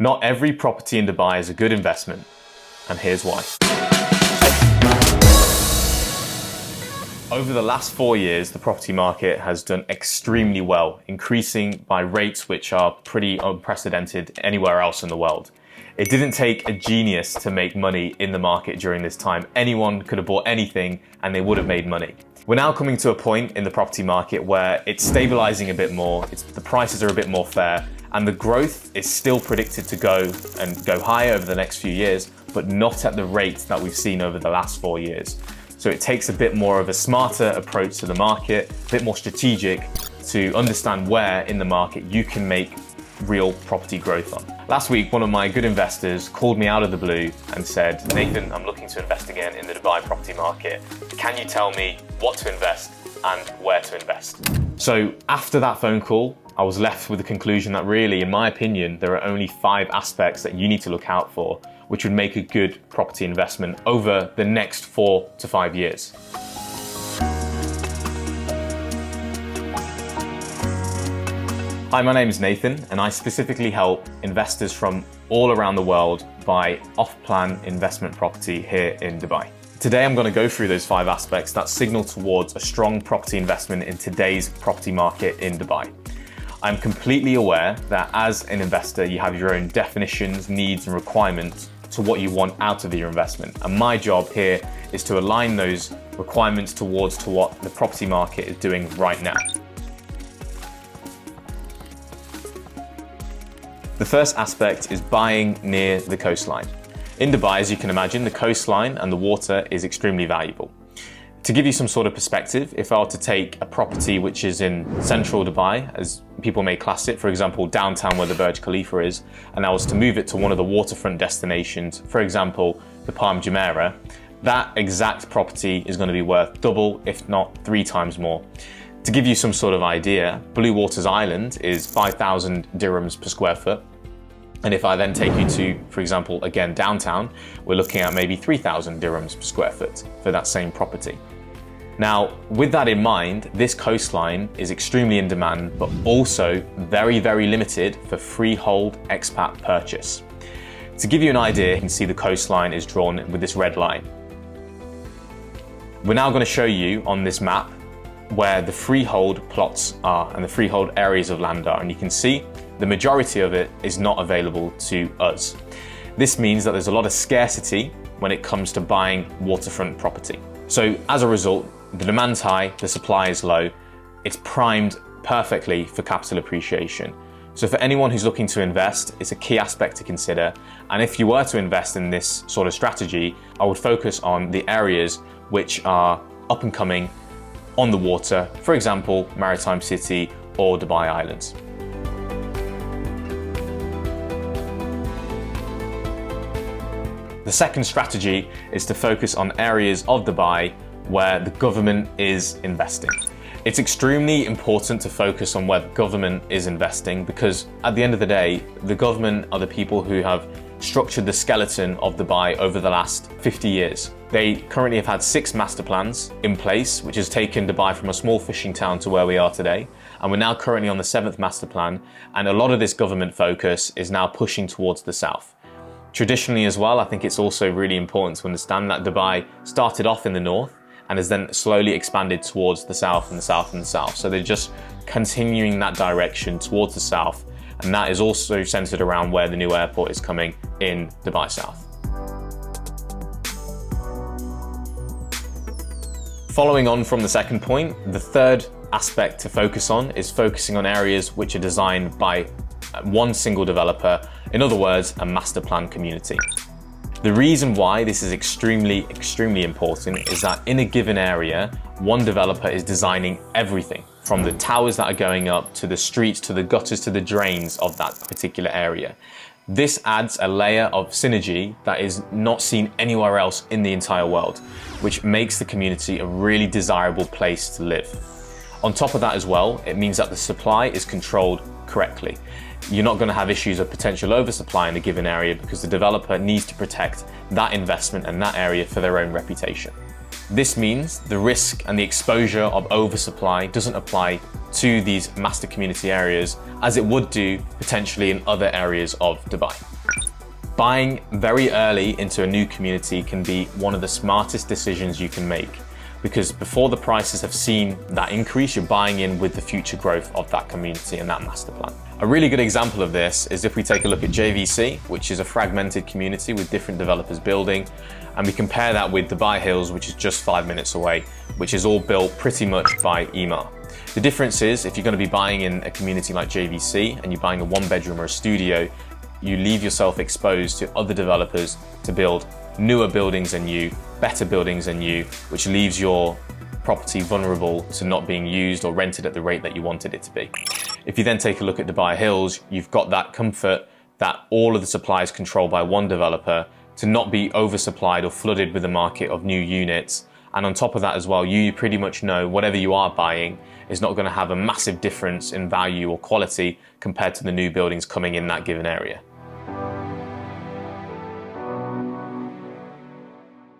Not every property in Dubai is a good investment, and here's why. Over the last 4 years, the property market has done extremely well, increasing by rates which are pretty unprecedented anywhere else in the world. It didn't take a genius to make money in the market during this time. Anyone could have bought anything and they would have made money. We're now coming to a point in the property market where it's stabilizing a bit more, the prices are a bit more fair, and the growth is still predicted to go higher over the next few years, but not at the rate that we've seen over the last 4 years. So it takes a bit more of a smarter approach to the market, a bit more strategic to understand where in the market you can make real property growth on. Last week, one of my good investors called me out of the blue and said, "Nathan, I'm looking to invest again in the Dubai property market. Can you tell me what to invest and where to invest?" So after that phone call, I was left with the conclusion that really, in my opinion, there are only 5 aspects that you need to look out for, which would make a good property investment over the next 4 to 5 years. Hi, my name is Nathan, and I specifically help investors from all around the world buy off-plan investment property here in Dubai. Today, I'm going to go through those 5 aspects that signal towards a strong property investment in today's property market in Dubai. I'm completely aware that as an investor, you have your own definitions, needs, and requirements to what you want out of your investment. And my job here is to align those requirements towards what the property market is doing right now. The first aspect is buying near the coastline. In Dubai, as you can imagine, the coastline and the water is extremely valuable. To give you some sort of perspective, if I were to take a property which is in central Dubai, as people may class it, for example, downtown where the Burj Khalifa is, and I was to move it to one of the waterfront destinations, for example, the Palm Jumeirah, that exact property is going to be worth double, if not 3 times more. To give you some sort of idea, Blue Waters Island is 5,000 dirhams per square foot. And if I then take you to, for example, again, downtown, we're looking at maybe 3,000 dirhams per square foot for that same property. Now, with that in mind, this coastline is extremely in demand, but also very, very limited for freehold expat purchase. To give you an idea, you can see the coastline is drawn with this red line. We're now going to show you on this map where the freehold plots are and the freehold areas of land are, and you can see the majority of it is not available to us. This means that there's a lot of scarcity when it comes to buying waterfront property. So as a result, the demand's high, the supply is low. It's primed perfectly for capital appreciation. So for anyone who's looking to invest, it's a key aspect to consider. And if you were to invest in this sort of strategy, I would focus on the areas which are up and coming on the water, for example, Maritime City or Dubai Islands. The second strategy is to focus on areas of Dubai where the government is investing. It's extremely important to focus on where the government is investing because at the end of the day, the government are the people who have structured the skeleton of Dubai over the last 50 years. They currently have had 6 master plans in place, which has taken Dubai from a small fishing town to where we are today. And we're now currently on the 7th master plan. And a lot of this government focus is now pushing towards the south. Traditionally as well, I think it's also really important to understand that Dubai started off in the north and has then slowly expanded towards the south and the south and the south. So they're just continuing that direction towards the south. And that is also centered around where the new airport is coming in Dubai South. Following on from the second point, the third aspect to focus on is focusing on areas which are designed by one single developer, in other words, a master plan community. The reason why this is extremely important is that in a given area, one developer is designing everything from the towers that are going up to the streets, to the gutters, to the drains of that particular area. This adds a layer of synergy that is not seen anywhere else in the entire world, which makes the community a really desirable place to live. On top of that as well, it means that the supply is controlled correctly. You're not going to have issues of potential oversupply in a given area because the developer needs to protect that investment and that area for their own reputation. This means the risk and the exposure of oversupply doesn't apply to these master community areas as it would do potentially in other areas of Dubai. Buying very early into a new community can be one of the smartest decisions you can make, because before the prices have seen that increase, you're buying in with the future growth of that community and that master plan. A really good example of this is if we take a look at JVC, which is a fragmented community with different developers building, and we compare that with Dubai Hills, which is just 5 minutes away, which is all built pretty much by Emaar. The difference is if you're going to be buying in a community like JVC and you're buying a 1-bedroom or a studio, you leave yourself exposed to other developers to build newer buildings than you, better buildings than you, which leaves your property vulnerable to not being used or rented at the rate that you wanted it to be. If you then take a look at Dubai Hills, you've got that comfort that all of the supply is controlled by one developer, to not be oversupplied or flooded with the market of new units. And on top of that as well, you pretty much know whatever you are buying is not going to have a massive difference in value or quality compared to the new buildings coming in that given area.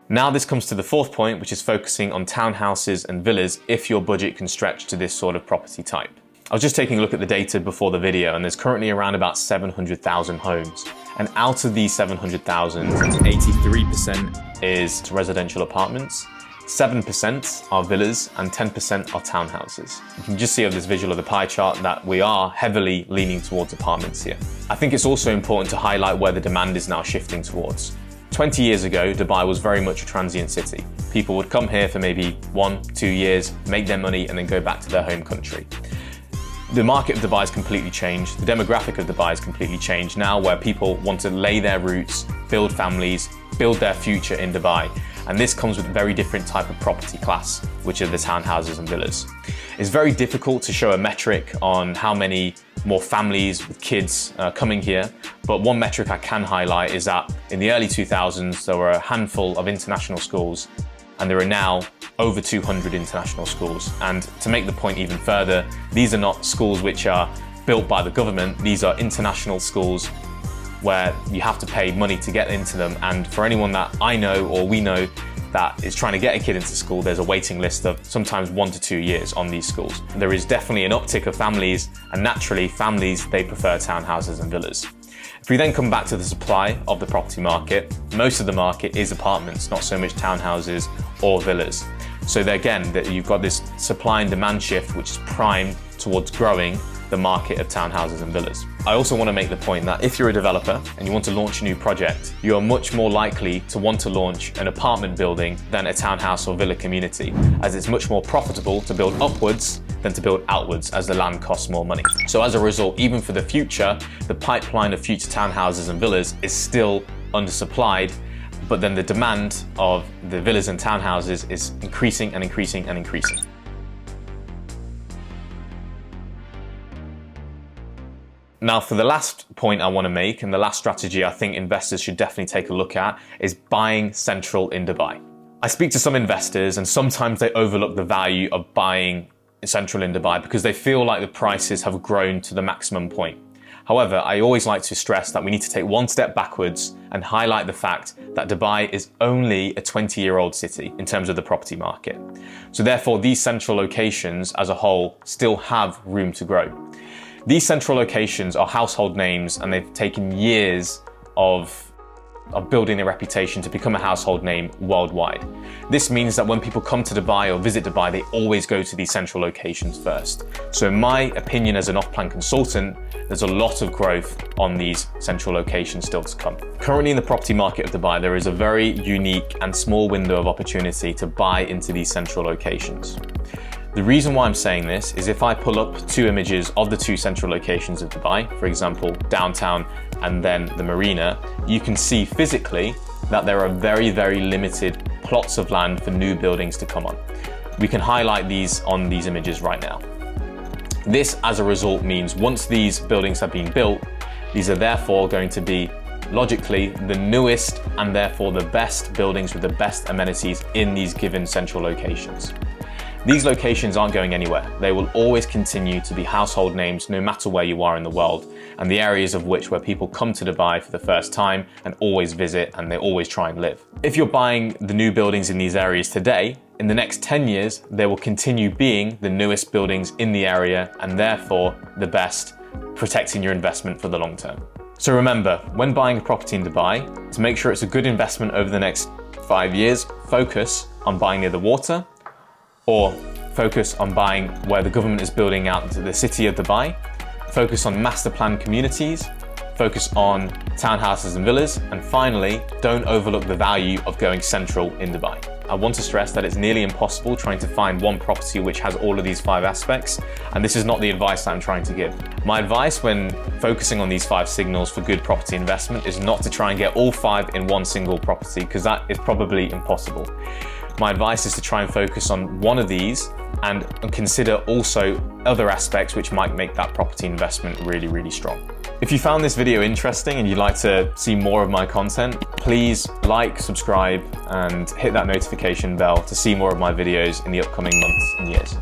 Now this comes to the fourth point, which is focusing on townhouses and villas if your budget can stretch to this sort of property type. I was just taking a look at the data before the video, and there's currently around about 700,000 homes. And out of these 700,000, 83% is residential apartments, 7% are villas, and 10% are townhouses. You can just see on this visual of the pie chart that we are heavily leaning towards apartments here. I think it's also important to highlight where the demand is now shifting towards. 20 years ago, Dubai was very much a transient city. People would come here for maybe 1-2 years, make their money, and then go back to their home country. The market of Dubai has completely changed. The demographic of Dubai has completely changed now, where people want to lay their roots, build families, build their future in Dubai. And this comes with a very different type of property class, which are the townhouses and villas. It's very difficult to show a metric on how many more families with kids coming here, but one metric I can highlight is that in the early 2000s, there were a handful of international schools, and there are now over 200 international schools. And to make the point even further, these are not schools which are built by the government, these are international schools where you have to pay money to get into them. And for anyone that I know or we know that is trying to get a kid into school, there's a waiting list of sometimes 1 to 2 years on these schools. There is definitely an uptick of families, and naturally families, they prefer townhouses and villas. If we then come back to the supply of the property market, most of the market is apartments, not so much townhouses or villas. So there again, you've got this supply and demand shift which is primed towards growing the market of townhouses and villas. I also want to make the point that if you're a developer and you want to launch a new project, you are much more likely to want to launch an apartment building than a townhouse or villa community, as it's much more profitable to build upwards than to build outwards, as the land costs more money. So as a result, even for the future, the pipeline of future townhouses and villas is still undersupplied, but then the demand of the villas and townhouses is increasing and increasing and increasing. Now, for the last point I want to make, and the last strategy I think investors should definitely take a look at, is buying central in Dubai. I speak to some investors, and sometimes they overlook the value of buying central in Dubai because they feel like the prices have grown to the maximum point. However, I always like to stress that we need to take one step backwards and highlight the fact that Dubai is only a 20-year-old city in terms of the property market. So therefore, these central locations as a whole still have room to grow. These central locations are household names, and they've taken years of building a reputation to become a household name worldwide. This means that when people come to Dubai or visit Dubai, they always go to these central locations first. So in my opinion, as an off-plan consultant, there's a lot of growth on these central locations still to come. Currently in the property market of Dubai, there is a very unique and small window of opportunity to buy into these central locations. The reason why I'm saying this is if I pull up 2 images of the 2 central locations of Dubai, for example, downtown and then the marina, you can see physically that there are very, very limited plots of land for new buildings to come on. We can highlight these on these images right now. This, as a result, means once these buildings have been built, these are therefore going to be logically the newest and therefore the best buildings with the best amenities in these given central locations. These locations aren't going anywhere. They will always continue to be household names no matter where you are in the world, and the areas of which where people come to Dubai for the first time and always visit, and they always try and live. If you're buying the new buildings in these areas today, in the next 10 years, they will continue being the newest buildings in the area and therefore the best, protecting your investment for the long term. So remember, when buying a property in Dubai, to make sure it's a good investment over the next 5 years, focus on buying near the water, or focus on buying where the government is building out the city of Dubai, focus on Masterplan communities, focus on townhouses and villas, and finally, don't overlook the value of going central in Dubai. I want to stress that it's nearly impossible trying to find one property which has all of these 5 aspects, and this is not the advice that I'm trying to give. My advice when focusing on these 5 signals for good property investment is not to try and get all 5 in one single property, because that is probably impossible. My advice is to try and focus on one of these and consider also other aspects which might make that property investment really, really strong. If you found this video interesting and you'd like to see more of my content, please like, subscribe, and hit that notification bell to see more of my videos in the upcoming months and years.